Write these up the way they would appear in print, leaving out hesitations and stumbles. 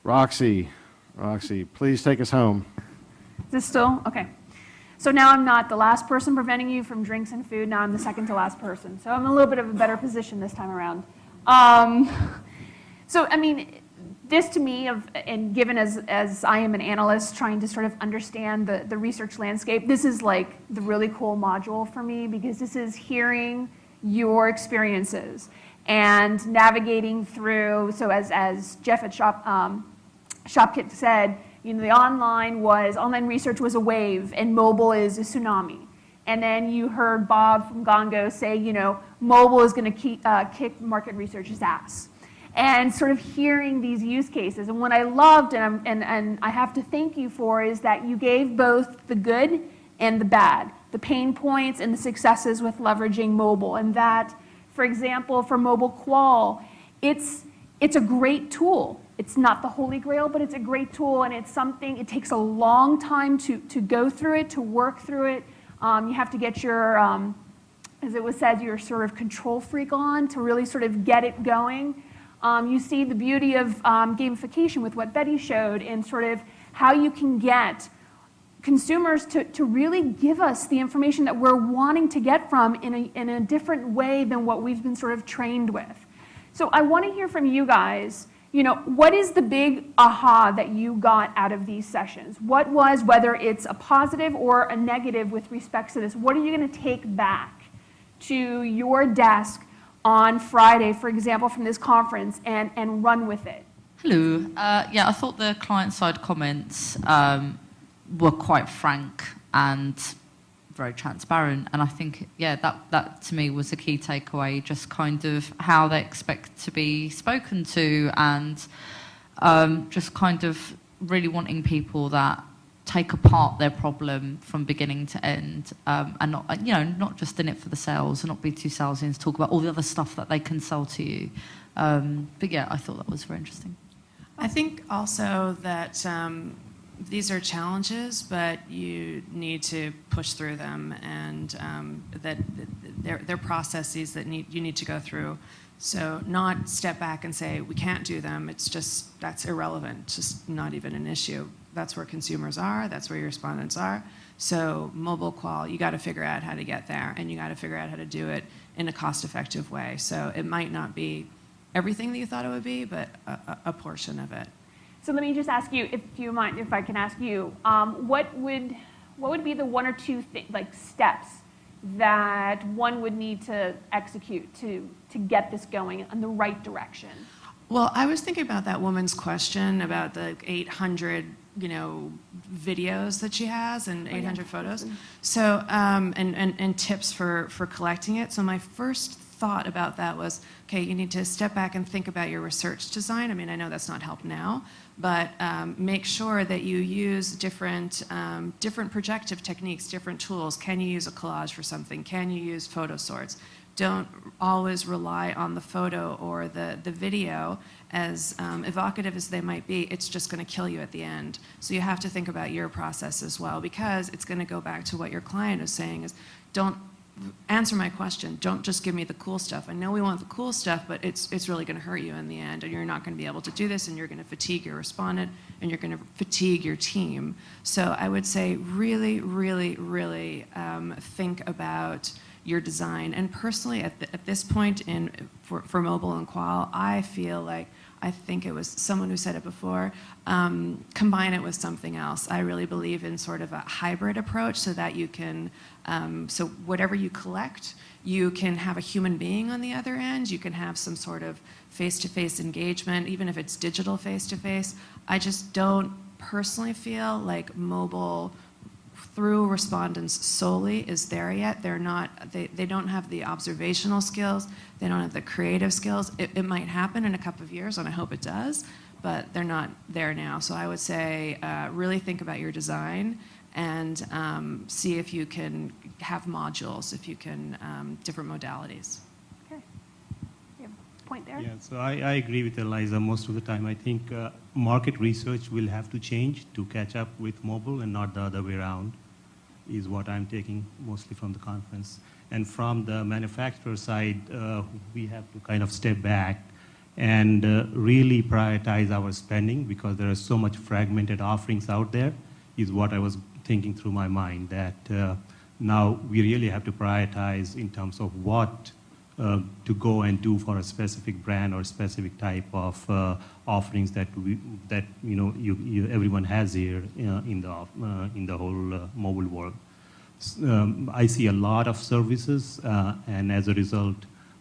Roxy, please take us home. Is this still? Okay. So now I'm not the last person preventing you from drinks and food. Now I'm the second to last person. So I'm in a little bit of a better position this time around. So, I mean, this to me, and given as I am an analyst trying to sort of understand the research landscape, this is like the really cool module for me because this is hearing your experiences and navigating through. So as Jeff at ShopKit said, you know, the online research was a wave and mobile is a tsunami. And then you heard Bob from Gongo say, you know, mobile is going to kick market research's ass. And sort of hearing these use cases. And what I loved, and I have to thank you for, is that you gave both the good and the bad, the pain points and the successes with leveraging mobile. And that, for example, for mobile qual, it's a great tool. It's not the holy grail, but it's a great tool, and it's something, it takes a long time to go through it, to work through it. You have to get your, as it was said, your sort of control freak on to really sort of get it going. You see the beauty of gamification with what Betty showed and sort of how you can get consumers to really give us the information that we're wanting to get from in a different way than what we've been sort of trained with. So I want to hear from you guys, you know, what is the big aha that you got out of these sessions? What was, whether it's a positive or a negative with respect to this, what are you going to take back to your desk on Friday, for example, from this conference and run with it? Hello. Yeah, I thought the client-side comments were quite frank and very transparent. And I think, yeah, that to me was a key takeaway, just kind of how they expect to be spoken to and just kind of really wanting people that take apart their problem from beginning to end, and not, you know, not just in it for the sales and not be too salesy and talk about all the other stuff that they can sell to you. But yeah, I thought that was very interesting. I think also that these are challenges, but you need to push through them, and that they're processes that you need to go through. So not step back and say, we can't do them. It's just, that's irrelevant. It's just not even an issue. That's where consumers are. That's where your respondents are. So mobile qual, you got to figure out how to get there, and you got to figure out how to do it in a cost-effective way. So it might not be everything that you thought it would be, but a portion of it. So let me just ask you, if you mind, if I can ask you, what would be the one or two steps that one would need to execute to get this going in the right direction? Well, I was thinking about that woman's question about the 800, you know, videos that she has and 800 photos. So, and tips for collecting it. So my first thought about that was, okay, you need to step back and think about your research design. I mean, I know that's not help now, but make sure that you use different projective techniques, different tools. Can you use a collage for something? Can you use photo sorts? Don't always rely on the photo or the video, as evocative as they might be. It's just going to kill you at the end. So you have to think about your process as well, because it's going to go back to what your client is saying is, don't answer my question. Don't just give me the cool stuff. I know we want the cool stuff, but it's really going to hurt you in the end, and you're not going to be able to do this, and you're going to fatigue your respondent, and you're going to fatigue your team. So I would say really, really, really think about your design. And personally, at this point for mobile and qual, I feel like, I think it was someone who said it before, combine it with something else. I really believe in sort of a hybrid approach, so that you can, so whatever you collect, you can have a human being on the other end. You can have some sort of face-to-face engagement, even if it's digital face-to-face. I just don't personally feel like mobile through respondents solely is there yet. They're not, they don't have the observational skills, they don't have the creative skills. It might happen in a couple of years, and I hope it does, but they're not there now. So I would say really think about your design and see if you can have modules, if you can, different modalities. Okay. You have a point there? Yeah, so I agree with Eliza most of the time. I think market research will have to change to catch up with mobile and not the other way around, is what I'm taking mostly from the conference. And from the manufacturer side, we have to kind of step back and really prioritize our spending, because there are so much fragmented offerings out there, is what I was thinking through my mind, that now we really have to prioritize in terms of what to go and do for a specific brand or specific type of offerings that everyone has here in the whole mobile world. I see a lot of services, and as a result,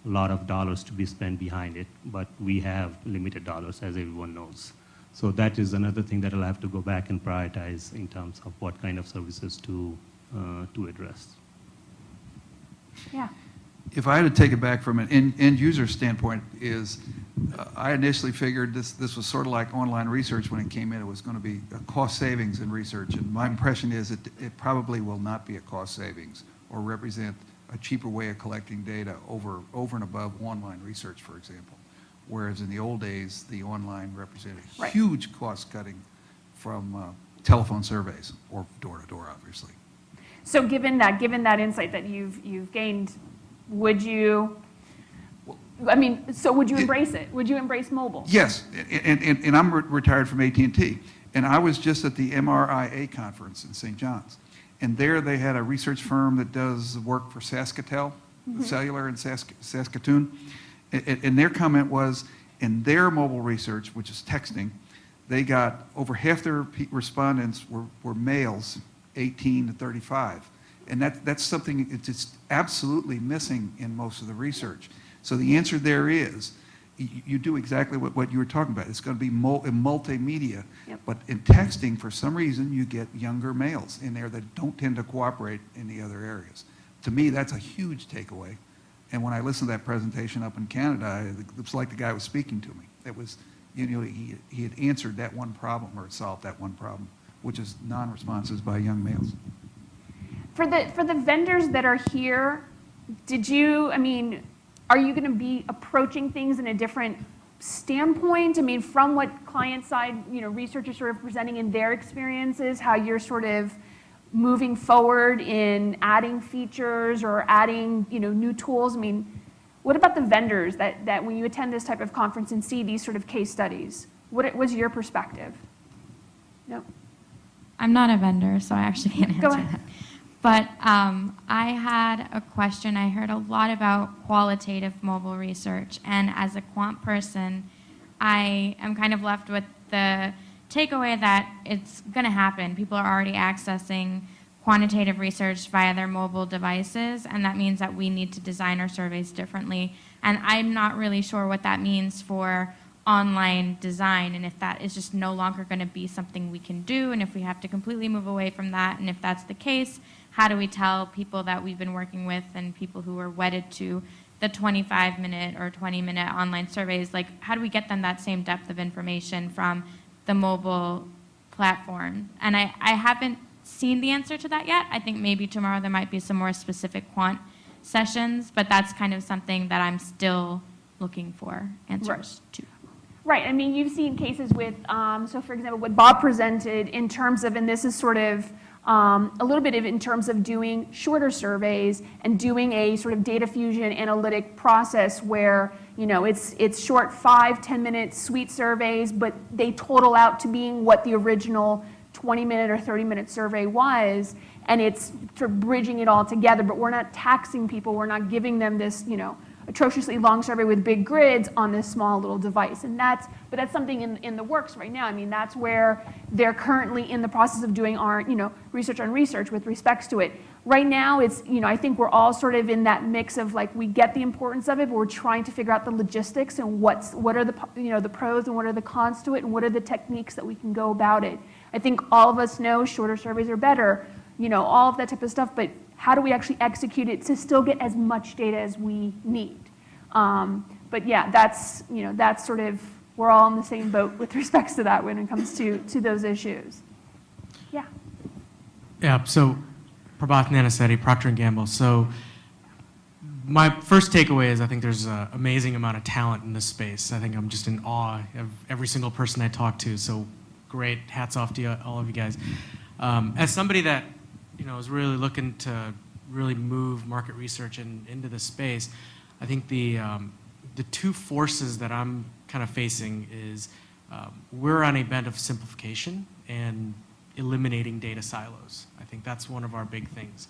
a lot of dollars to be spent behind it, but we have limited dollars, as everyone knows. So that is another thing that I'll have to go back and prioritize in terms of what kind of services to address. Yeah. If I had to take it back from an end user standpoint, I initially figured this was sort of like online research when it came in. It was going to be a cost savings in research, and my impression is it probably will not be a cost savings or represent a cheaper way of collecting data over and above online research, for example. Whereas in the old days, the online represented huge cost cutting from telephone surveys or door-to-door, obviously. So given that insight that you've gained, would you? I mean, so would you embrace it? Would you embrace mobile? Yes, and I'm retired from AT&T, and I was just at the MRIA conference in St. John's, and there they had a research firm that does work for Saskatoon, cellular in Saskatoon, and their comment was, in their mobile research, which is texting, they got over half their respondents were males, 18 to 35. And that's something it's absolutely missing in most of the research. So the answer there is, you do exactly what you were talking about. It's going to be multimedia. Yep. But in texting, for some reason, you get younger males in there that don't tend to cooperate in the other areas. To me, that's a huge takeaway. And when I listened to that presentation up in Canada, it was like the guy was speaking to me. It was, he had answered that one problem, or solved that one problem, which is non-responses by young males. For the vendors that are here, are you going to be approaching things in a different standpoint? I mean, from what client side, researchers sort of presenting in their experiences, how you're sort of moving forward in adding features or adding, new tools. I mean, what about the vendors that when you attend this type of conference and see these sort of case studies? What was your perspective? No. I'm not a vendor, so I actually can't answer Go ahead. that. But I had a question. I heard a lot about qualitative mobile research, and as a quant person, I am kind of left with the takeaway that it's going to happen. People are already accessing quantitative research via their mobile devices, and that means that we need to design our surveys differently. And I'm not really sure what that means for online design, and if that is just no longer going to be something we can do, and if we have to completely move away from that, and if that's the case, how do we tell people that we've been working with and people who are wedded to the 25-minute or 20-minute online surveys, like how do we get them that same depth of information from the mobile platform? And I haven't seen the answer to that yet. I think maybe tomorrow there might be some more specific quant sessions, but that's kind of something that I'm still looking for answers to. Right. I mean, you've seen cases with, so for example, what Bob presented in terms of, and this is sort of a little bit of in terms of doing shorter surveys and doing a sort of data fusion analytic process where, it's short 5-10 minute suite surveys, but they total out to being what the original 20-minute or 30-minute survey was, and it's sort of bridging it all together, but we're not taxing people, we're not giving them this, atrociously long survey with big grids on this small little device. And that's something in the works right now. I mean, that's where they're currently in the process of doing our, research on research with respects to it. Right now, it's, I think we're all sort of in that mix of like, we get the importance of it, but we're trying to figure out the logistics and what are the, the pros and what are the cons to it, and what are the techniques that we can go about it. I think all of us know shorter surveys are better, all of that type of stuff, but how do we actually execute it to still get as much data as we need? But yeah, that's sort of, we're all in the same boat with respects to that when it comes to those issues. Yeah. Yeah, so Prabhat Nanasetti, Procter & Gamble. So my first takeaway is I think there's an amazing amount of talent in this space. I think I'm just in awe of every single person I talk to. So great, hats off to all of you guys. As somebody that is really looking to really move market research into this space, I think the two forces that I'm kind of facing is we're on a bent of simplification and eliminating data silos. I think that's one of our big things.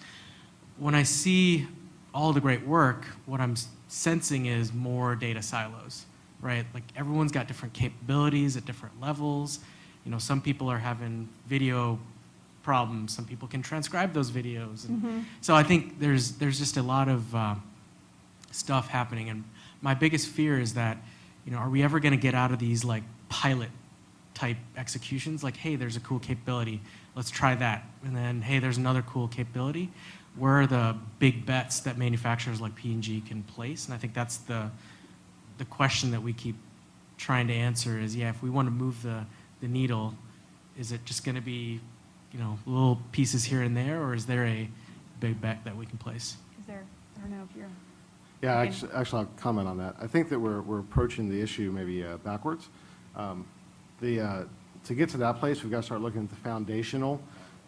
When I see all the great work, what I'm sensing is more data silos, right? Like everyone's got different capabilities at different levels. You know, some people are having video problems. Some people can transcribe those videos. And so I think there's just a lot of stuff happening. And my biggest fear is that, you know, are we ever going to get out of these like pilot type executions? Like, hey, there's a cool capability. Let's try that. And then, hey, there's another cool capability. Where are the big bets that manufacturers like P&G can place? And I think that's the question that we keep trying to answer is, yeah, if we want to move the needle, is it just going to be, you know, little pieces here and there, or is there a big bet that we can place? Is there, I don't know if you're... Yeah, actually, I'll comment on that. I think that we're approaching the issue maybe backwards. To get to that place, we've got to start looking at the foundational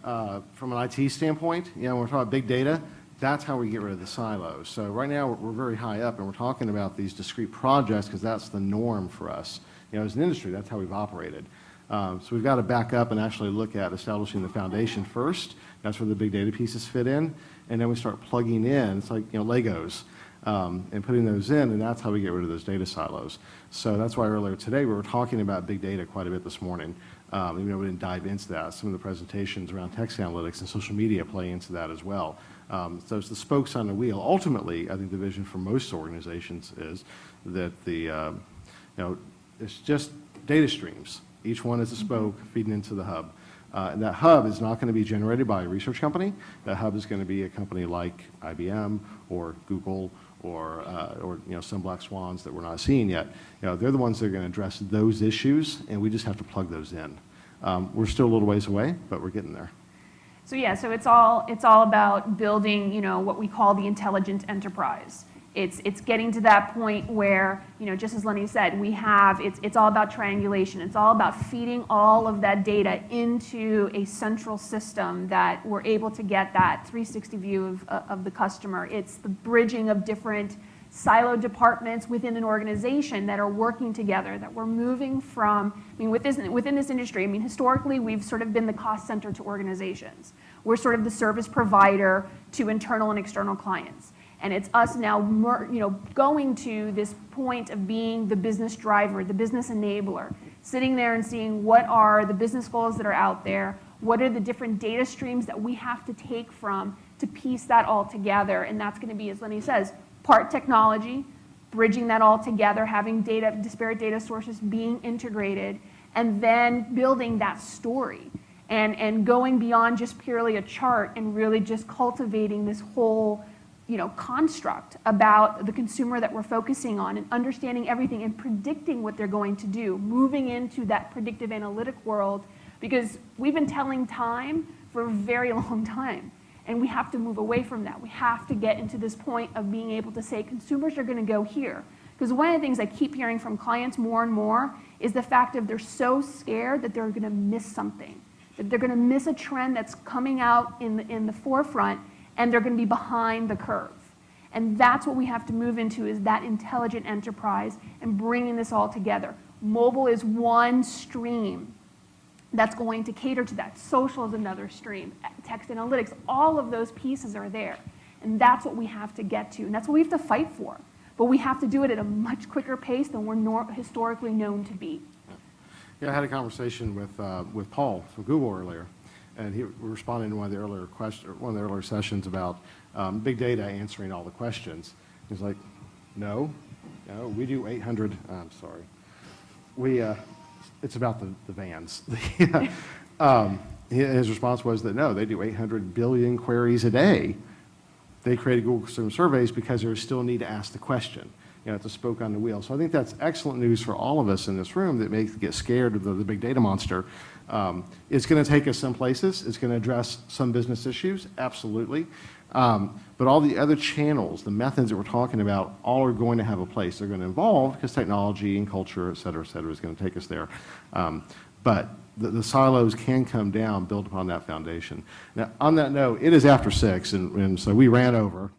from an IT standpoint. You know, when we're talking about big data, that's how we get rid of the silos. So right now, we're very high up, and we're talking about these discrete projects because that's the norm for us. You know, as an industry, that's how we've operated. So we've got to back up and actually look at establishing the foundation first. That's where the big data pieces fit in. And then we start plugging in. It's like, you know, Legos. And putting those in, and that's how we get rid of those data silos. So that's why earlier today we were talking about big data quite a bit this morning. Even though we didn't dive into that, some of the presentations around text analytics and social media play into that as well. So it's the spokes on the wheel. Ultimately, I think the vision for most organizations is that you know, it's just data streams. Each one is a spoke feeding into the hub. And that hub is not going to be generated by a research company. That hub is going to be a company like IBM or Google or you know, some black swans that we're not seeing yet. You know, they're the ones that are going to address those issues, and we just have to plug those in. We're still a little ways away, but we're getting there. So yeah, so it's all about building, you know, what we call the intelligent enterprise. It's getting to that point where, you know, just as Lenny said, it's all about triangulation. It's all about feeding all of that data into a central system that we're able to get that 360 view of the customer. It's the bridging of different silo departments within an organization that are working together, that we're moving from, I mean, within this industry, I mean, historically, we've sort of been the cost center to organizations. We're sort of the service provider to internal and external clients. And it's us now, you know, going to this point of being the business driver, the business enabler, sitting there and seeing what are the business goals that are out there, what are the different data streams that we have to take from to piece that all together. And that's going to be, as Lenny says, part technology, bridging that all together, having data, disparate data sources being integrated, and then building that story. And going beyond just purely a chart and really just cultivating this whole, you know, construct about the consumer that we're focusing on and understanding everything and predicting what they're going to do, moving into that predictive analytic world, because we've been telling time for a very long time, and we have to move away from that. We have to get into this point of being able to say consumers are going to go here. Because one of the things I keep hearing from clients more and more is the fact that they're so scared that they're going to miss something, that they're going to miss a trend that's coming out in the forefront, and they're going to be behind the curve. And that's what we have to move into, is that intelligent enterprise and bringing this all together. Mobile is one stream that's going to cater to that. Social is another stream. Text analytics, all of those pieces are there. And that's what we have to get to. And that's what we have to fight for. But we have to do it at a much quicker pace than we're historically known to be. Yeah, I had a conversation with Paul from Google earlier. And he responded to one of the earlier sessions about big data answering all the questions. He's like, no, we do 800. I'm sorry, it's about the vans. His response was that no, they do 800 billion queries a day. They created Google Consumer Surveys because there still a need to ask the question. You know, it's a spoke on the wheel. So I think that's excellent news for all of us in this room that may get scared of the big data monster. It's going to take us some places. It's going to address some business issues, absolutely. But all the other channels, the methods that we're talking about, all are going to have a place. They're going to evolve because technology and culture, et cetera, is going to take us there. But the silos can come down, build upon that foundation. Now, on that note, it is after 6, and so we ran over.